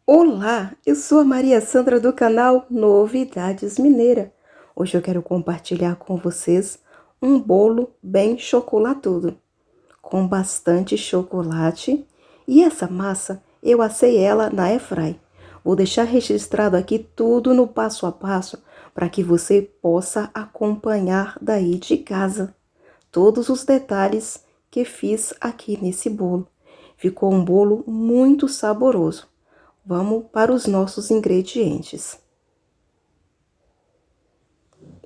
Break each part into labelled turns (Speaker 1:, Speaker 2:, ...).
Speaker 1: Olá, eu sou a Maria Sandra do canal Novidades Mineira. Hoje eu quero compartilhar com vocês um bolo bem chocolatudo, com bastante chocolate. E essa massa eu assei ela na airfry. Vou deixar registrado aqui tudo no passo a passo para que você possa acompanhar daí de casa todos os detalhes que fiz aqui nesse bolo. Ficou um bolo muito saboroso. Vamos para os nossos ingredientes.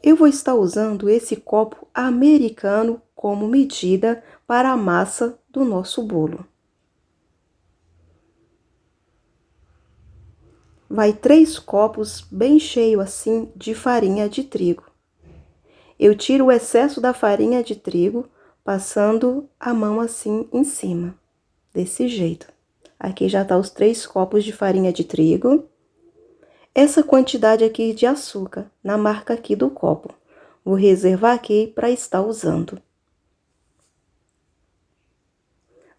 Speaker 1: Eu vou estar usando esse copo americano como medida para a massa do nosso bolo. Vai 3 copos bem cheio assim de farinha de trigo. Eu tiro o excesso da farinha de trigo, passando a mão assim em cima, desse jeito. Aqui já tá os 3 copos de farinha de trigo. Essa quantidade aqui de açúcar, na marca aqui do copo. Vou reservar aqui para estar usando.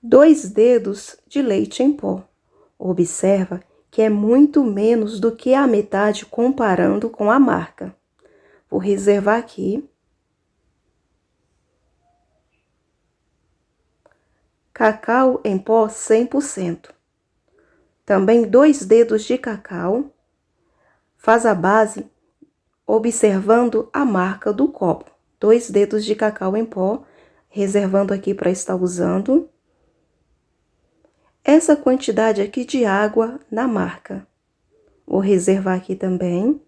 Speaker 1: 2 dedos de leite em pó. Observa que é muito menos do que a metade comparando com a marca. Vou reservar aqui. Cacau em pó 100%. Também 2 dedos de cacau. Faz a base observando a marca do copo. 2 dedos de cacau em pó, reservando aqui para estar usando. Essa quantidade aqui de água na marca. Vou reservar aqui também.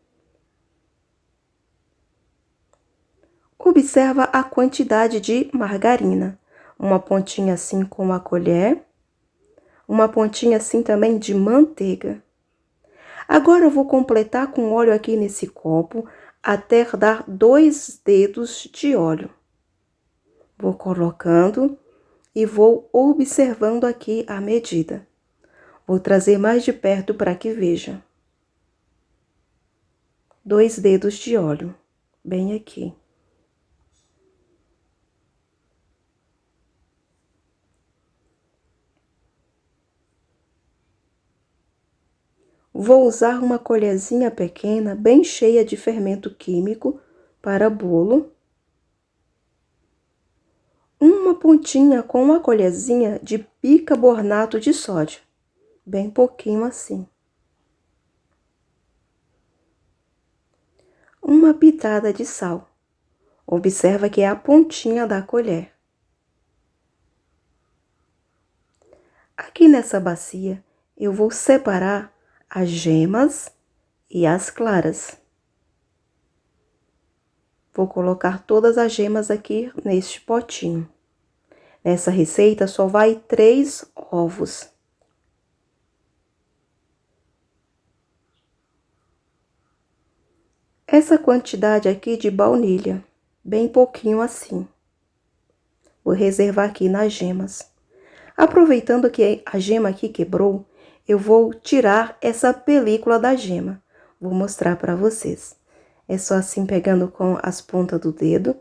Speaker 1: Observa a quantidade de margarina. Uma pontinha assim com a colher. Uma pontinha assim também de manteiga. Agora eu vou completar com óleo aqui nesse copo, até dar 2 dedos de óleo. Vou colocando e vou observando aqui a medida. Vou trazer mais de perto para que veja. 2 dedos de óleo, bem aqui. Vou usar uma colherzinha pequena, bem cheia de fermento químico para bolo. Uma pontinha com uma colherzinha de bicarbonato de sódio, bem pouquinho assim. Uma pitada de sal. Observa que é a pontinha da colher. Aqui nessa bacia, eu vou separar as gemas e as claras. Vou colocar todas as gemas aqui neste potinho. Nessa receita só vai 3 ovos. Essa quantidade aqui de baunilha, bem pouquinho assim. Vou reservar aqui nas gemas. Aproveitando que a gema aqui quebrou, eu vou tirar essa película da gema. Vou mostrar para vocês. É só assim pegando com as pontas do dedo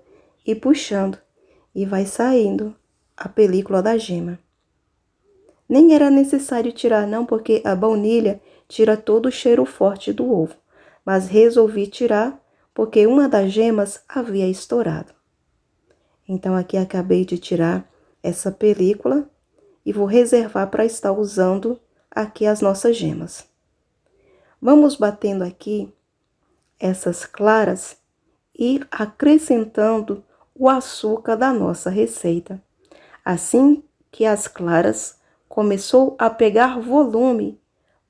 Speaker 1: e puxando. E vai saindo a película da gema. Nem era necessário tirar não, porque a baunilha tira todo o cheiro forte do ovo. Mas resolvi tirar porque uma das gemas havia estourado. Então aqui acabei de tirar essa película e vou reservar para estar usando aqui as nossas gemas. Vamos batendo aqui essas claras e acrescentando o açúcar da nossa receita. Assim que as claras começou a pegar volume,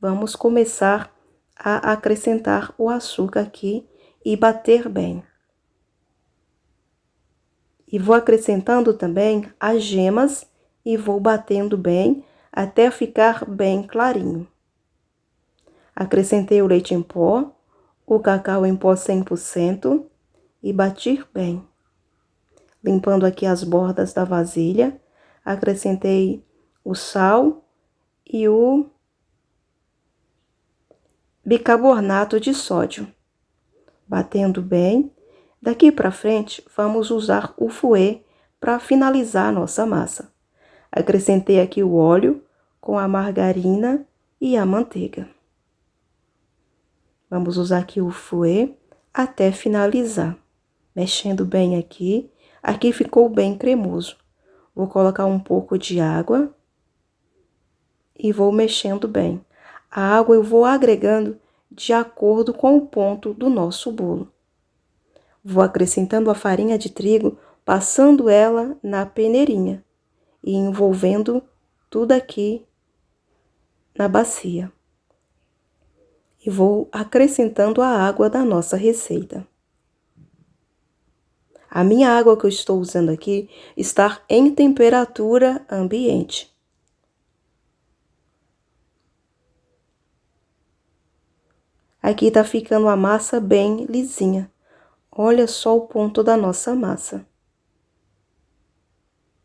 Speaker 1: vamos começar a acrescentar o açúcar aqui e bater bem. E vou acrescentando também as gemas e vou batendo bem até ficar bem clarinho. Acrescentei o leite em pó, o cacau em pó 100% e bati bem. Limpando aqui as bordas da vasilha, acrescentei o sal e o bicarbonato de sódio. Batendo bem. Daqui para frente, vamos usar o fouet para finalizar a nossa massa. Acrescentei aqui o óleo com a margarina e a manteiga. Vamos usar aqui o fouet até finalizar. Mexendo bem aqui. Aqui ficou bem cremoso. Vou colocar um pouco de água e vou mexendo bem. A água eu vou agregando de acordo com o ponto do nosso bolo. Vou acrescentando a farinha de trigo, passando ela na peneirinha e envolvendo tudo aqui na bacia. E vou acrescentando a água da nossa receita. A minha água que eu estou usando aqui está em temperatura ambiente. Aqui tá ficando a massa bem lisinha. Olha só o ponto da nossa massa.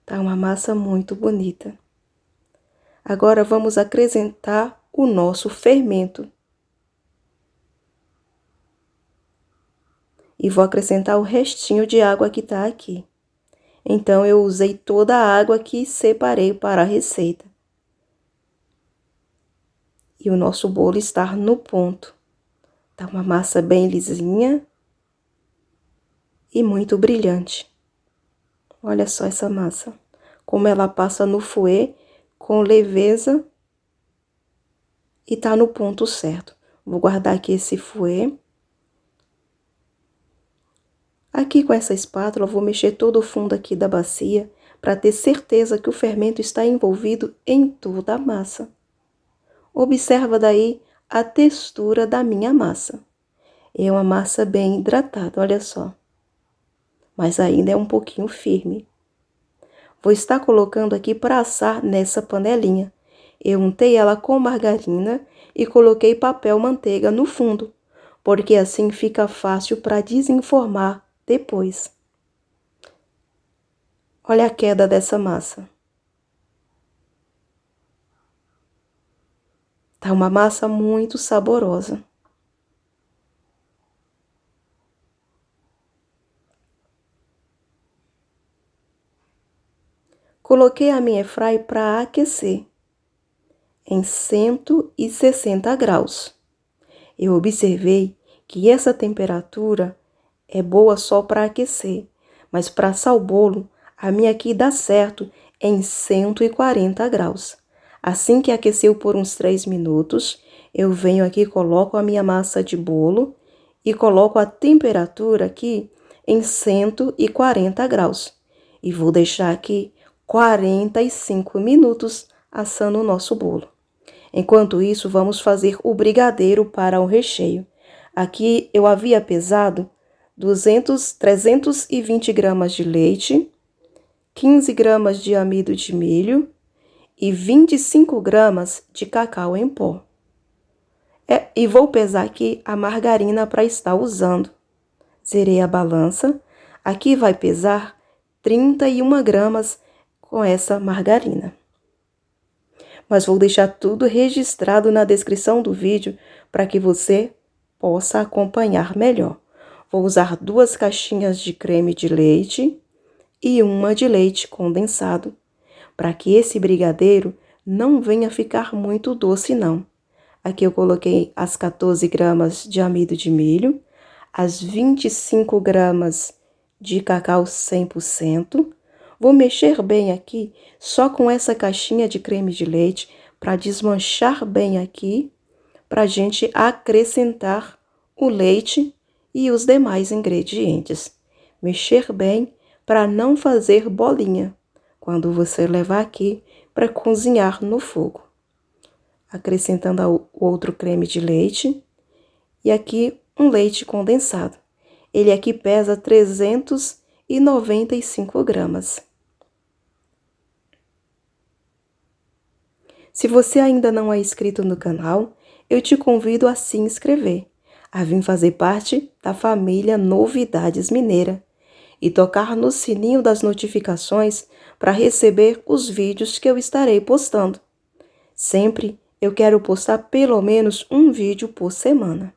Speaker 1: Tá uma massa muito bonita. Agora vamos acrescentar o nosso fermento. E vou acrescentar o restinho de água que tá aqui. Então, eu usei toda a água que separei para a receita. E o nosso bolo está no ponto. Tá uma massa bem lisinha e muito brilhante. Olha só essa massa, como ela passa no fouet com leveza e tá no ponto certo. Vou guardar aqui esse fouet. Aqui com essa espátula, eu vou mexer todo o fundo aqui da bacia para ter certeza que o fermento está envolvido em toda a massa. Observa daí a textura da minha massa. É uma massa bem hidratada, olha só. Mas ainda é um pouquinho firme. Vou estar colocando aqui para assar nessa panelinha. Eu untei ela com margarina e coloquei papel manteiga no fundo, porque assim fica fácil para desenformar depois. Olha a queda dessa massa. Tá uma massa muito saborosa. Coloquei a minha airfryer para aquecer em 160 graus. Eu observei que essa temperatura é boa só para aquecer, mas para assar o bolo, a minha aqui dá certo em 140 graus. Assim que aqueceu por uns 3 minutos, eu venho aqui, coloco a minha massa de bolo e coloco a temperatura aqui em 140 graus. E vou deixar aqui 45 minutos assando o nosso bolo. Enquanto isso, vamos fazer o brigadeiro para o recheio. Aqui eu havia pesado 320 gramas de leite, 15 gramas de amido de milho e 25 gramas de cacau em pó. E vou pesar aqui a margarina para estar usando. Zerei a balança. Aqui vai pesar 31 gramas com essa margarina. Mas vou deixar tudo registrado na descrição do vídeo para que você possa acompanhar melhor. Vou usar 2 caixinhas de creme de leite e uma de leite condensado, para que esse brigadeiro não venha ficar muito doce não. Aqui eu coloquei as 14 gramas de amido de milho, as 25 gramas de cacau 100%. Vou mexer bem aqui só com essa caixinha de creme de leite para desmanchar bem aqui, para a gente acrescentar o leite e os demais ingredientes. Mexer bem para não fazer bolinha quando você levar aqui para cozinhar no fogo. Acrescentando o outro creme de leite e aqui um leite condensado. Ele aqui pesa 395 gramas. Se você ainda não é inscrito no canal, eu te convido a se inscrever, a vir fazer parte da família Novidades Mineira e tocar no sininho das notificações para receber os vídeos que eu estarei postando. Sempre eu quero postar pelo menos um vídeo por semana.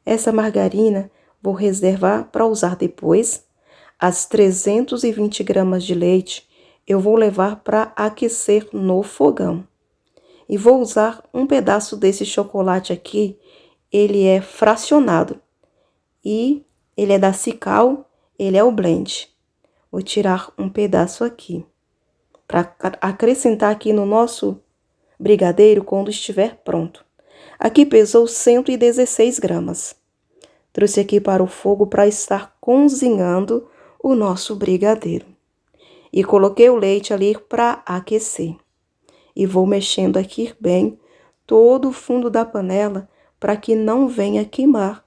Speaker 1: Essa margarina vou reservar para usar depois. As 320 gramas de leite eu vou levar para aquecer no fogão. E vou usar um pedaço desse chocolate aqui ele é fracionado e ele é da Cical, ele é o blend. Vou tirar um pedaço aqui para acrescentar aqui no nosso brigadeiro quando estiver pronto. Aqui pesou 116 gramas. Trouxe aqui para o fogo para estar cozinhando o nosso brigadeiro. E coloquei o leite ali para aquecer. E vou mexendo aqui bem todo o fundo da panela para que não venha queimar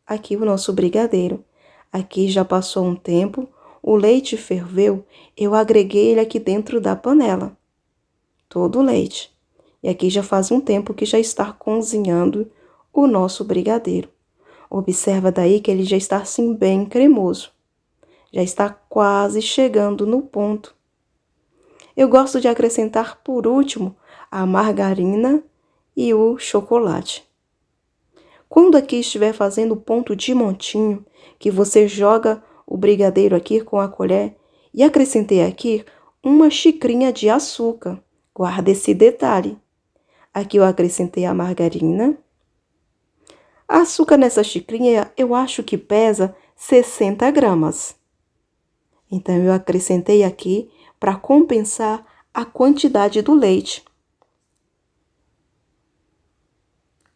Speaker 1: aqui o nosso brigadeiro. Aqui já passou um tempo, o leite ferveu, eu agreguei ele aqui dentro da panela. Todo o leite. E aqui já faz um tempo que já está cozinhando o nosso brigadeiro. Observa daí que ele já está assim bem cremoso. Já está quase chegando no ponto. Eu gosto de acrescentar por último a margarina e o chocolate. Quando aqui estiver fazendo o ponto de montinho, que você joga o brigadeiro aqui com a colher e acrescentei aqui uma xicrinha de açúcar. Guarda esse detalhe. Aqui eu acrescentei a margarina. Açúcar nessa xicrinha eu acho que pesa 60 gramas. Então eu acrescentei aqui para compensar a quantidade do leite.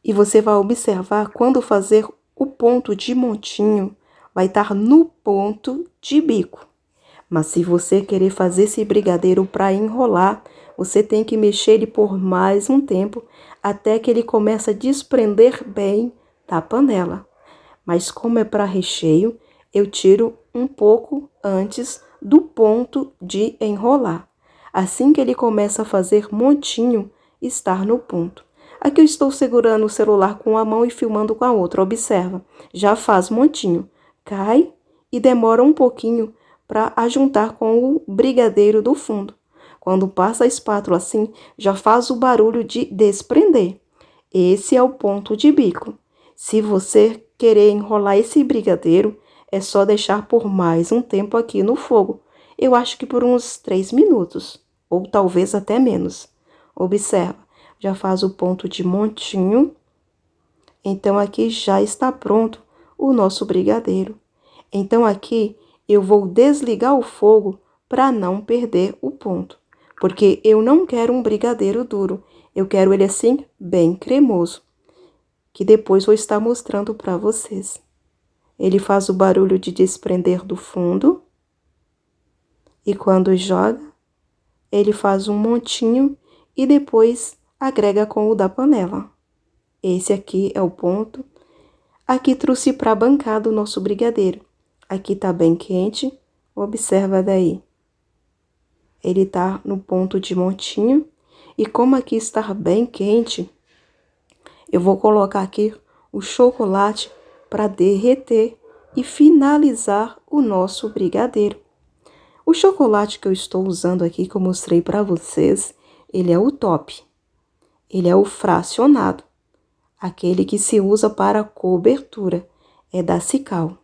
Speaker 1: E você vai observar quando fazer o ponto de montinho, vai estar no ponto de bico. Mas se você querer fazer esse brigadeiro para enrolar, você tem que mexer ele por mais um tempo, até que ele comece a desprender bem da panela. Mas como é para recheio, eu tiro um pouco antes do ponto de enrolar. Assim que ele começa a fazer montinho, estar no ponto. Aqui eu estou segurando o celular com uma mão e filmando com a outra. Observa, já faz montinho. Cai e demora um pouquinho para ajuntar com o brigadeiro do fundo. Quando passa a espátula assim, já faz o barulho de desprender. Esse é o ponto de bico. Se você querer enrolar esse brigadeiro, é só deixar por mais um tempo aqui no fogo. Eu acho que por uns 3 minutos, ou talvez até menos. Observa, já faz o ponto de montinho. Então, aqui já está pronto o nosso brigadeiro. Então, aqui eu vou desligar o fogo para não perder o ponto. Porque eu não quero um brigadeiro duro, eu quero ele assim, bem cremoso. Que depois vou estar mostrando para vocês. Ele faz o barulho de desprender do fundo. E quando joga, ele faz um montinho e depois agrega com o da panela. Esse aqui é o ponto. Aqui trouxe para a bancada o nosso brigadeiro. Aqui tá bem quente, observa daí. Ele tá no ponto de montinho. E como aqui está bem quente, eu vou colocar aqui o chocolate para derreter e finalizar o nosso brigadeiro. O chocolate que eu estou usando aqui, que eu mostrei para vocês, ele é o top. Ele é o fracionado, aquele que se usa para cobertura, é da Cical.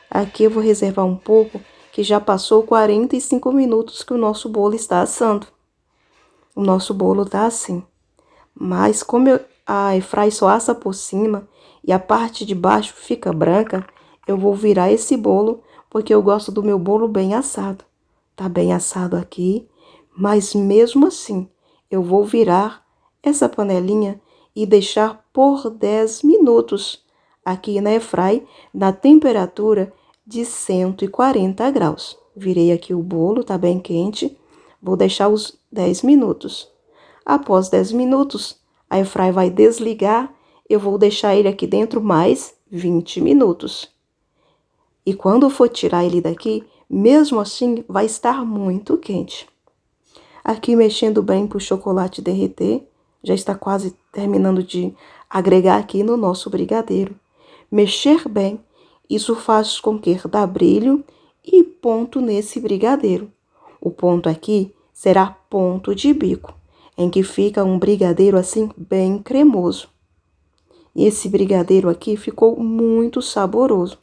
Speaker 1: Aqui eu vou reservar um pouco, que já passou 45 minutos que o nosso bolo está assando. O nosso bolo tá assim. Mas como a airfryer só assa por cima e a parte de baixo fica branca, eu vou virar esse bolo, porque eu gosto do meu bolo bem assado. Tá bem assado aqui, mas mesmo assim, eu vou virar essa panelinha e deixar por 10 minutos aqui na airfryer, na temperatura de 140 graus. Virei aqui o bolo, tá bem quente, vou deixar os 10 minutos. Após 10 minutos, a airfryer vai desligar, eu vou deixar ele aqui dentro mais 20 minutos. E quando for tirar ele daqui, mesmo assim, vai estar muito quente. Aqui mexendo bem para o chocolate derreter, já está quase terminando de agregar aqui no nosso brigadeiro. Mexer bem, isso faz com que dá brilho e ponto nesse brigadeiro. O ponto aqui será ponto de bico, em que fica um brigadeiro assim bem cremoso. E esse brigadeiro aqui ficou muito saboroso.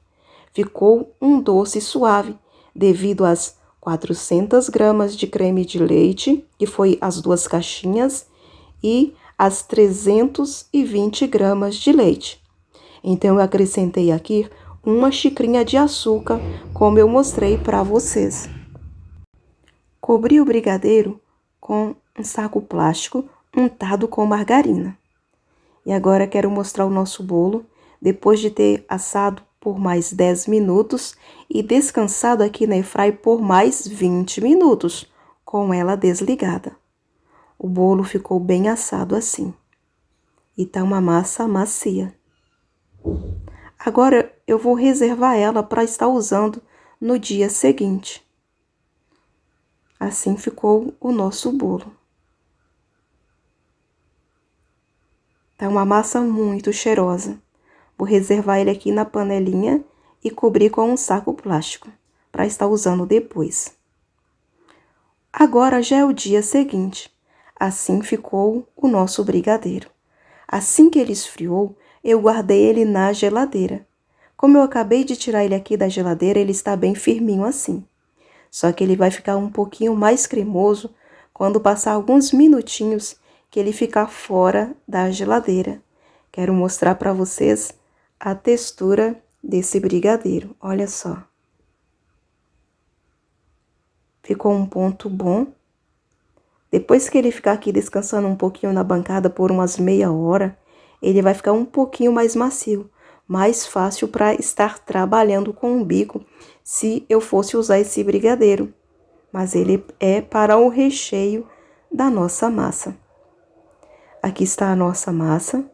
Speaker 1: Ficou um doce suave, devido às 400 gramas de creme de leite, que foi as 2 caixinhas, e as 320 gramas de leite. Então, eu acrescentei aqui uma xicrinha de açúcar, como eu mostrei para vocês. Cobri o brigadeiro com um saco plástico untado com margarina. E agora quero mostrar o nosso bolo, depois de ter assado por mais 10 minutos e descansado aqui na airfryer por mais 20 minutos, com ela desligada. O bolo ficou bem assado assim. E tá uma massa macia. Agora eu vou reservar ela para estar usando no dia seguinte. Assim ficou o nosso bolo. Tá uma massa muito cheirosa. Vou reservar ele aqui na panelinha e cobrir com um saco plástico, para estar usando depois. Agora já é o dia seguinte. Assim ficou o nosso brigadeiro. Assim que ele esfriou, eu guardei ele na geladeira. Como eu acabei de tirar ele aqui da geladeira, ele está bem firminho assim. Só que ele vai ficar um pouquinho mais cremoso quando passar alguns minutinhos que ele ficar fora da geladeira. Quero mostrar para vocês a textura desse brigadeiro. Olha só. Ficou um ponto bom. Depois que ele ficar aqui descansando um pouquinho na bancada por umas meia hora, ele vai ficar um pouquinho mais macio, mais fácil para estar trabalhando com o bico se eu fosse usar esse brigadeiro. Mas ele é para o recheio da nossa massa. Aqui está a nossa massa.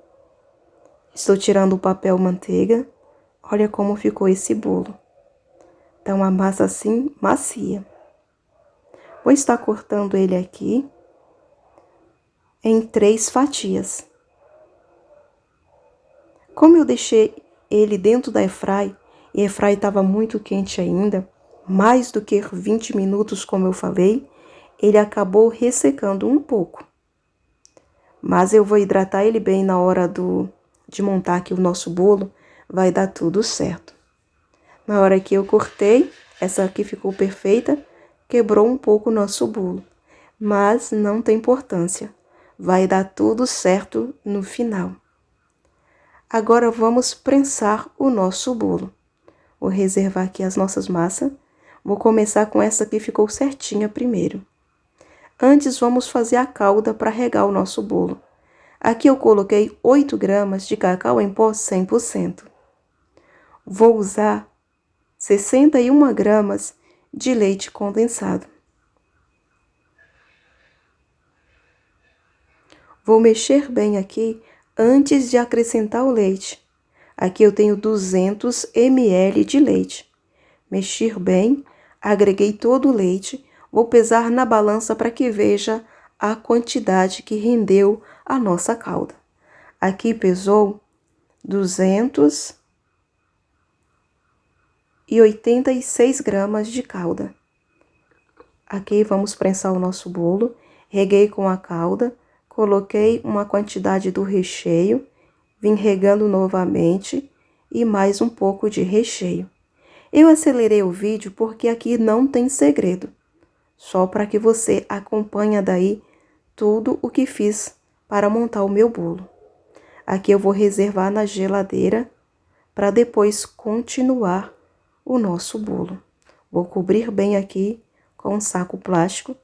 Speaker 1: Estou tirando o papel manteiga. Olha como ficou esse bolo. Tá uma massa assim, macia. Vou estar cortando ele aqui em 3 fatias. Como eu deixei ele dentro da airfryer, e a airfryer estava muito quente ainda, mais do que 20 minutos, como eu falei, ele acabou ressecando um pouco. Mas eu vou hidratar ele bem na hora de montar aqui o nosso bolo, vai dar tudo certo. Na hora que eu cortei, essa aqui ficou perfeita, quebrou um pouco o nosso bolo, mas não tem importância, vai dar tudo certo no final. Agora vamos prensar o nosso bolo. Vou reservar aqui as nossas massas, vou começar com essa que ficou certinha primeiro. Antes vamos fazer a calda para regar o nosso bolo. Aqui eu coloquei 8 gramas de cacau em pó 100%. Vou usar 61 gramas de leite condensado. Vou mexer bem aqui antes de acrescentar o leite. Aqui eu tenho 200 ml de leite. Mexer bem, agreguei todo o leite. Vou pesar na balança para que veja a quantidade que rendeu a nossa calda. Aqui pesou 286 gramas de calda. Aqui vamos prensar o nosso bolo. Reguei com a calda, coloquei uma quantidade do recheio, vim regando novamente e mais um pouco de recheio. Eu acelerei o vídeo porque aqui não tem segredo, só para que você acompanhe daí tudo o que fiz para montar o meu bolo. Aqui eu vou reservar na geladeira para depois continuar o nosso bolo. Vou cobrir bem aqui com um saco plástico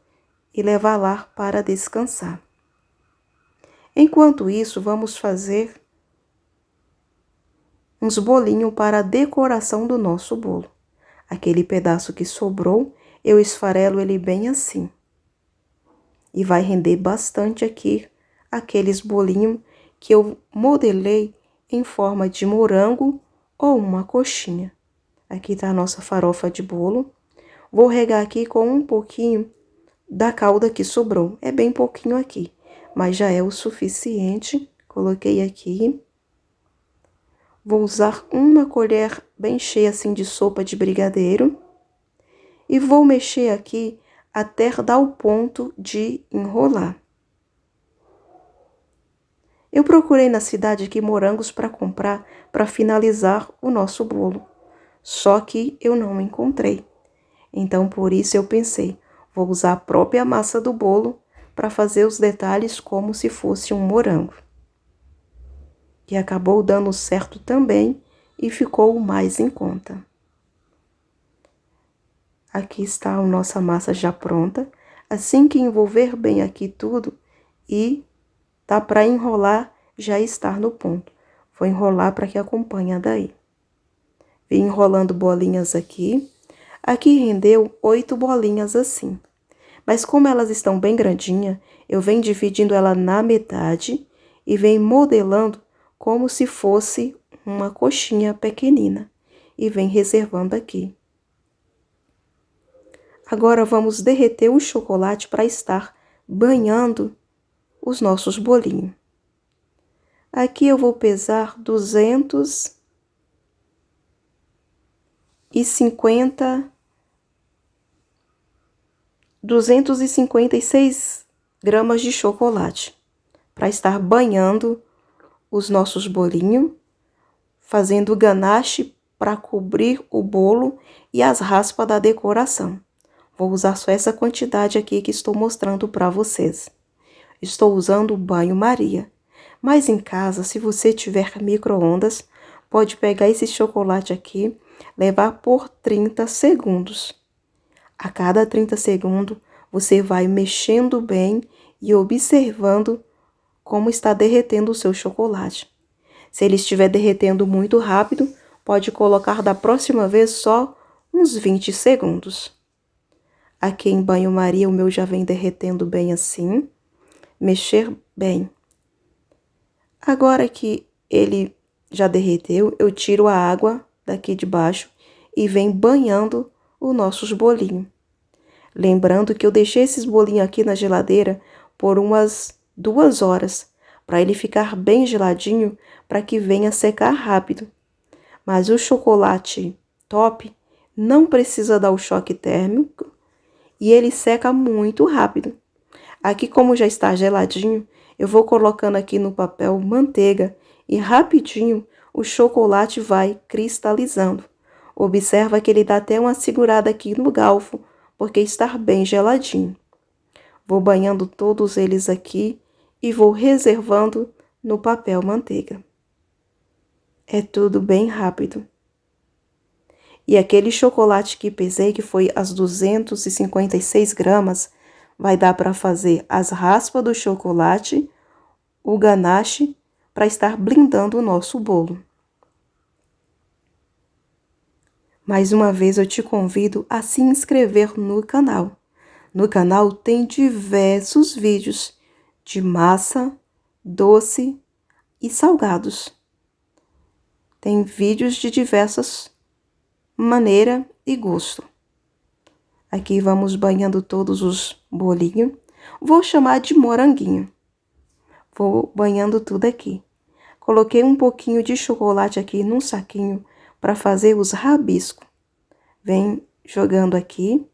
Speaker 1: e levar lá para descansar. Enquanto isso, vamos fazer uns bolinhos para a decoração do nosso bolo. Aquele pedaço que sobrou, eu esfarelo ele bem assim. E vai render bastante aqui aqueles bolinhos que eu modelei em forma de morango ou uma coxinha. Aqui tá a nossa farofa de bolo. Vou regar aqui com um pouquinho da calda que sobrou. É bem pouquinho aqui, mas já é o suficiente. Coloquei aqui. Vou usar uma colher bem cheia assim de sopa de brigadeiro. E vou mexer aqui até dar o ponto de enrolar. Eu procurei na cidade aqui morangos para comprar para finalizar o nosso bolo. Só que eu não encontrei. Então, por isso eu pensei, vou usar a própria massa do bolo para fazer os detalhes como se fosse um morango. E acabou dando certo também e ficou mais em conta. Aqui está a nossa massa já pronta. Assim que envolver bem aqui tudo e tá para enrolar, já estar no ponto. Vou enrolar para que acompanhe daí. Vim enrolando bolinhas aqui. Aqui rendeu 8 bolinhas assim. Mas como elas estão bem grandinhas, eu venho dividindo ela na metade e venho modelando como se fosse uma coxinha pequenina. E venho reservando aqui. Agora vamos derreter o chocolate para estar banhando os nossos bolinhos. Aqui eu vou pesar 256 gramas de chocolate para estar banhando os nossos bolinhos, fazendo ganache para cobrir o bolo e as raspas da decoração. Vou usar só essa quantidade aqui que estou mostrando para vocês. Estou usando o banho-maria. Mas em casa, se você tiver micro-ondas, pode pegar esse chocolate aqui, levar por 30 segundos. A cada 30 segundos, você vai mexendo bem e observando como está derretendo o seu chocolate. Se ele estiver derretendo muito rápido, pode colocar da próxima vez só uns 20 segundos. Aqui em banho-maria, o meu já vem derretendo bem assim. Mexer bem. Agora que ele já derreteu, eu tiro a água daqui de baixo e venho banhando os nossos bolinhos. Lembrando que eu deixei esses bolinhos aqui na geladeira por umas 2 horas, para ele ficar bem geladinho, para que venha secar rápido. Mas o chocolate top não precisa dar o choque térmico e ele seca muito rápido. Aqui, como já está geladinho, eu vou colocando aqui no papel manteiga e rapidinho o chocolate vai cristalizando. Observa que ele dá até uma segurada aqui no galfo, porque está bem geladinho. Vou banhando todos eles aqui e vou reservando no papel manteiga. É tudo bem rápido. E aquele chocolate que pesei, que foi as 256 gramas, vai dar para fazer as raspas do chocolate, o ganache, para estar blindando o nosso bolo. Mais uma vez eu te convido a se inscrever no canal. No canal tem diversos vídeos de massa, doce e salgados. Tem vídeos de diversas maneiras e gosto. Aqui vamos banhando todos os bolinhos. Vou chamar de moranguinho. Vou banhando tudo aqui. Coloquei um pouquinho de chocolate aqui num saquinho para fazer os rabiscos. Vem jogando aqui.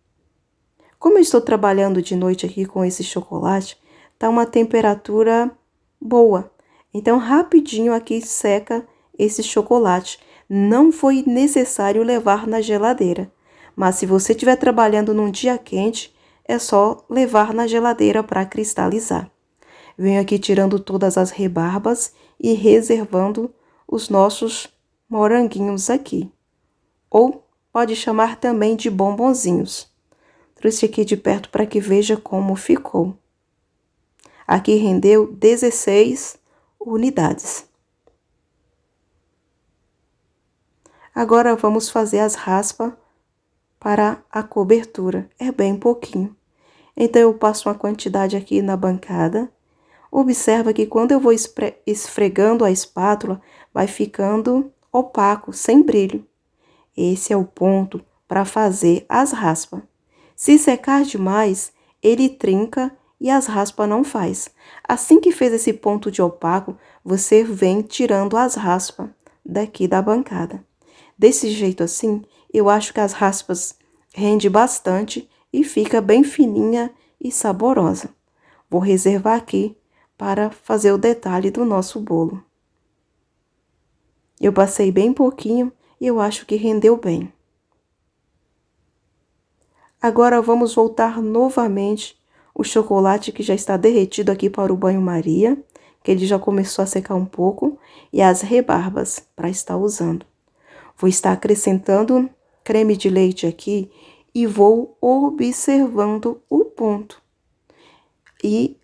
Speaker 1: Como eu estou trabalhando de noite aqui com esse chocolate, tá uma temperatura boa. Então, rapidinho aqui seca esse chocolate. Não foi necessário levar na geladeira. Mas se você estiver trabalhando num dia quente, é só levar na geladeira para cristalizar. Venho aqui tirando todas as rebarbas e reservando os nossos moranguinhos aqui. Ou pode chamar também de bombonzinhos. Trouxe aqui de perto para que veja como ficou. Aqui rendeu 16 unidades. Agora vamos fazer as raspas para a cobertura. É bem pouquinho. Então eu passo uma quantidade aqui na bancada. Observa que quando eu vou esfregando a espátula, vai ficando opaco, sem brilho. Esse é o ponto para fazer as raspas. Se secar demais, ele trinca e as raspas não faz. Assim que fez esse ponto de opaco, você vem tirando as raspas daqui da bancada. Desse jeito assim, eu acho que as raspas rende bastante e fica bem fininha e saborosa. Vou reservar aqui para fazer o detalhe do nosso bolo. Eu passei bem pouquinho e eu acho que rendeu bem. Agora vamos voltar novamente o chocolate que já está derretido aqui para o banho-maria, que ele já começou a secar um pouco, e as rebarbas para estar usando. Vou estar acrescentando creme de leite aqui e vou observando o ponto. E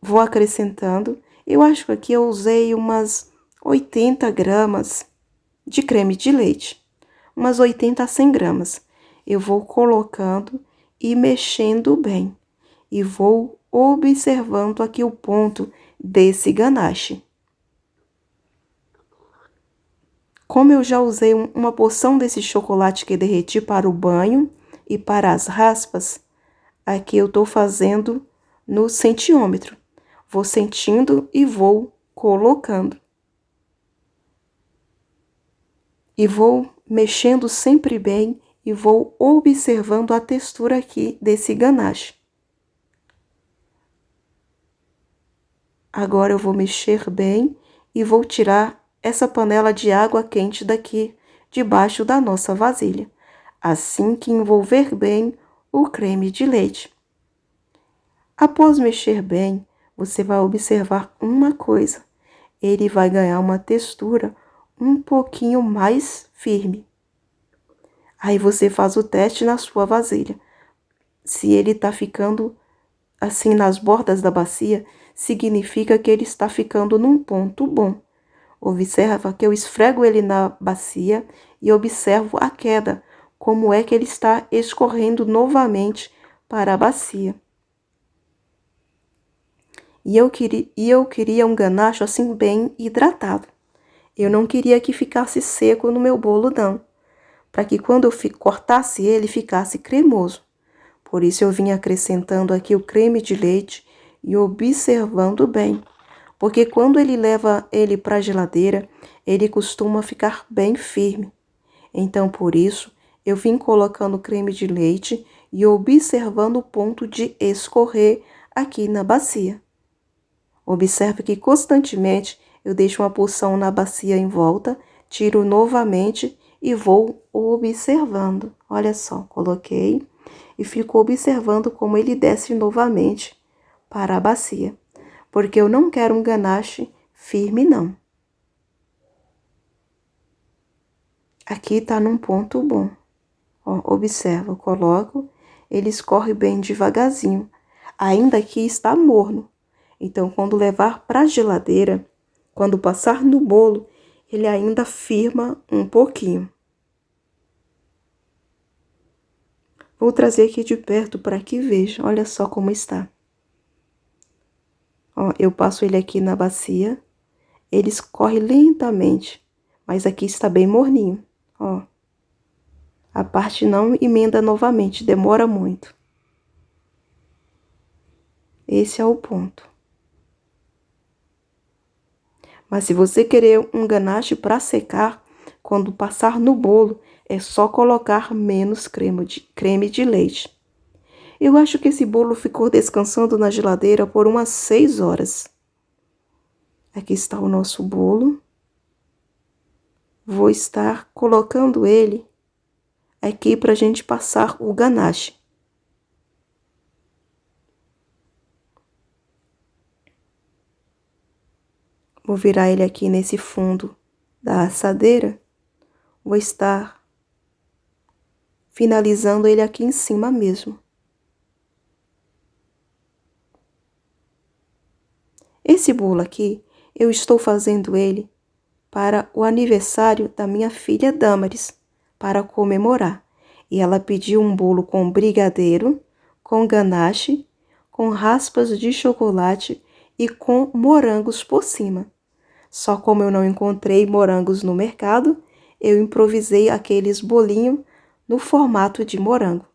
Speaker 1: vou acrescentando, eu acho que aqui eu usei umas 80 gramas de creme de leite, umas 80 a 100 gramas. Eu vou colocando e mexendo bem. E vou observando aqui o ponto desse ganache. Como eu já usei uma porção desse chocolate que derreti para o banho e para as raspas, aqui eu tô fazendo no centímetro. Vou sentindo e vou colocando. E vou mexendo sempre bem e vou observando a textura aqui desse ganache. Agora eu vou mexer bem e vou tirar essa panela de água quente daqui, debaixo da nossa vasilha, assim que envolver bem o creme de leite. Após mexer bem, você vai observar uma coisa: ele vai ganhar uma textura um pouquinho mais firme. Aí você faz o teste na sua vasilha. Se ele tá ficando assim nas bordas da bacia, significa que ele está ficando num ponto bom. Observa que eu esfrego ele na bacia e observo a queda, como é que ele está escorrendo novamente para a bacia. E eu queria um ganache assim bem hidratado. Eu não queria que ficasse seco no meu bolo, não. Para que quando eu cortasse ele, ficasse cremoso. Por isso eu vim acrescentando aqui o creme de leite e observando bem. Porque quando ele leva ele para a geladeira, ele costuma ficar bem firme. Então, por isso, eu vim colocando creme de leite e observando o ponto de escorrer aqui na bacia. Observe que constantemente eu deixo uma porção na bacia em volta, tiro novamente e vou observando. Olha só, coloquei e fico observando como ele desce novamente para a bacia. Porque eu não quero um ganache firme, não. Aqui tá num ponto bom. Ó, observa, eu coloco, ele escorre bem devagarzinho. Ainda aqui está morno. Então, quando levar para a geladeira, quando passar no bolo, ele ainda firma um pouquinho. Vou trazer aqui de perto para que veja. Olha só como está. Ó, eu passo ele aqui na bacia. Ele escorre lentamente, mas aqui está bem morninho. Ó, a parte não emenda novamente, demora muito. Esse é o ponto. Mas se você querer um ganache para secar, quando passar no bolo, é só colocar menos creme de leite. Eu acho que esse bolo ficou descansando na geladeira por umas 6 horas. Aqui está o nosso bolo. Vou estar colocando ele aqui para a gente passar o ganache. Vou virar ele aqui nesse fundo da assadeira. Vou estar finalizando ele aqui em cima mesmo. Esse bolo aqui, eu estou fazendo ele para o aniversário da minha filha Damaris, para comemorar. E ela pediu um bolo com brigadeiro, com ganache, com raspas de chocolate e com morangos por cima. Só como eu não encontrei morangos no mercado, eu improvisei aqueles bolinhos no formato de morango.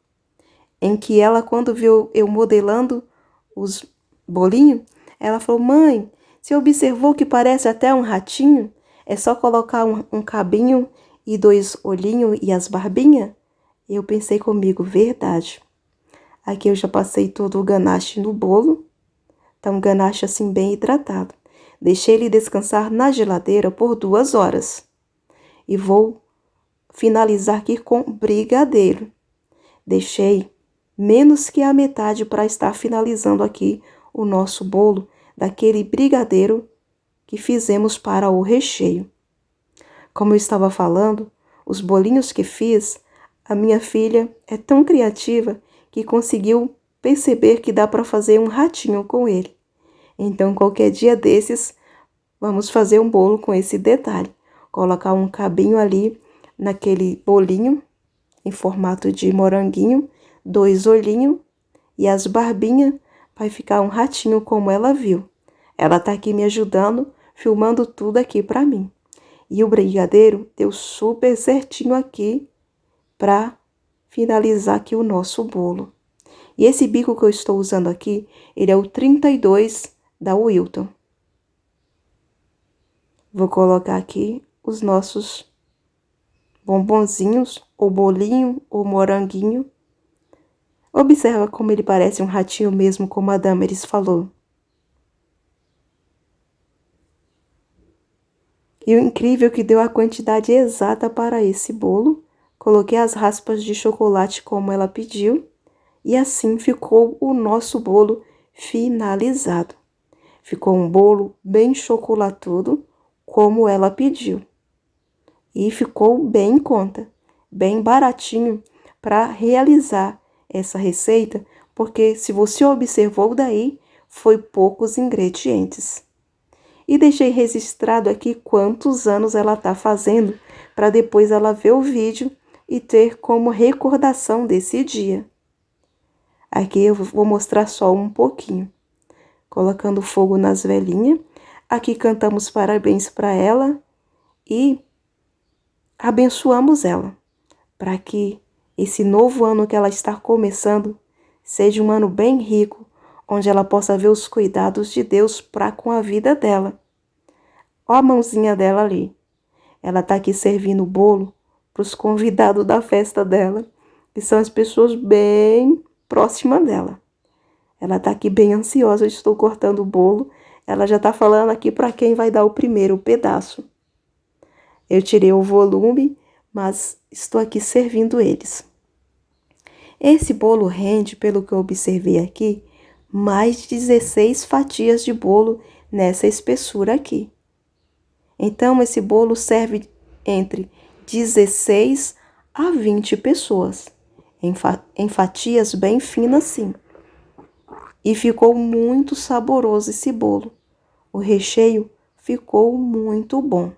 Speaker 1: Em que ela, quando viu eu modelando os bolinhos, ela falou: mãe, você observou que parece até um ratinho? É só colocar um cabinho e 2 olhinhos e as barbinhas? Eu pensei comigo, verdade. Aqui eu já passei todo o ganache no bolo. Tá um ganache assim bem hidratado. Deixei ele descansar na geladeira por 2 horas. E vou finalizar aqui com brigadeiro. Deixei menos que a metade para estar finalizando aqui o nosso bolo daquele brigadeiro que fizemos para o recheio. Como eu estava falando, os bolinhos que fiz, a minha filha é tão criativa que conseguiu perceber que dá para fazer um ratinho com ele. Então, qualquer dia desses, vamos fazer um bolo com esse detalhe. Colocar um cabinho ali naquele bolinho, em formato de moranguinho, 2 olhinhos e as barbinhas, vai ficar um ratinho como ela viu. Ela tá aqui me ajudando, filmando tudo aqui para mim. E o brigadeiro deu super certinho aqui para finalizar aqui o nosso bolo. E esse bico que eu estou usando aqui, ele é o 32 da Wilton. Vou colocar aqui os nossos bombonzinhos, ou bolinho, ou moranguinho. Observa como ele parece um ratinho mesmo, como a Damaris falou. E o incrível que deu a quantidade exata para esse bolo. Coloquei as raspas de chocolate como ela pediu. E assim ficou o nosso bolo finalizado. Ficou um bolo bem chocolatudo, como ela pediu. E ficou bem em conta, bem baratinho para realizar essa receita, porque se você observou daí, foi poucos ingredientes. E deixei registrado aqui quantos anos ela está fazendo, para depois ela ver o vídeo e ter como recordação desse dia. Aqui eu vou mostrar só um pouquinho. Colocando fogo nas velhinhas. Aqui cantamos parabéns para ela e abençoamos ela, para que esse novo ano que ela está começando seja um ano bem rico, onde ela possa ver os cuidados de Deus para com a vida dela. Ó a mãozinha dela ali. Ela está aqui servindo o bolo para os convidados da festa dela, que são as pessoas bem próximas dela. Ela está aqui bem ansiosa, eu estou cortando o bolo. Ela já está falando aqui para quem vai dar o primeiro pedaço. Eu tirei o volume, mas estou aqui servindo eles. Esse bolo rende, pelo que eu observei aqui, mais de 16 fatias de bolo nessa espessura aqui. Então, esse bolo serve entre 16 a 20 pessoas, em fatias bem finas assim. E ficou muito saboroso esse bolo. O recheio ficou muito bom.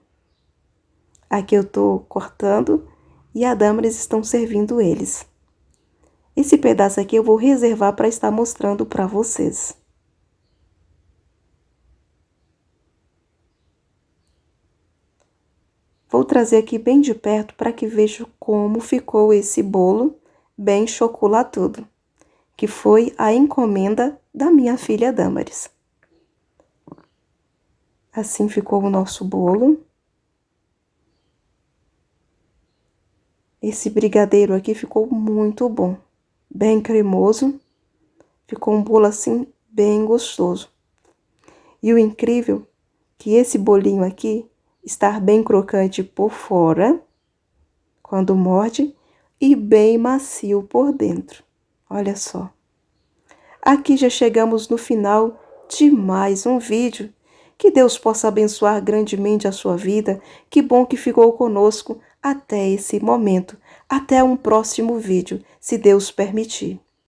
Speaker 1: Aqui eu estou cortando e a Damaris estão servindo eles. Esse pedaço aqui eu vou reservar para estar mostrando para vocês. Vou trazer aqui bem de perto para que vejam como ficou esse bolo bem chocolatudo, que foi a encomenda da minha filha Damaris. Assim ficou o nosso bolo. Esse brigadeiro aqui ficou muito bom, bem cremoso. Ficou um bolo assim bem gostoso. E o incrível que esse bolinho aqui está bem crocante por fora, quando morde, e bem macio por dentro. Olha só. Aqui já chegamos no final de mais um vídeo. Que Deus possa abençoar grandemente a sua vida. Que bom que ficou conosco até esse momento. Até um próximo vídeo, se Deus permitir.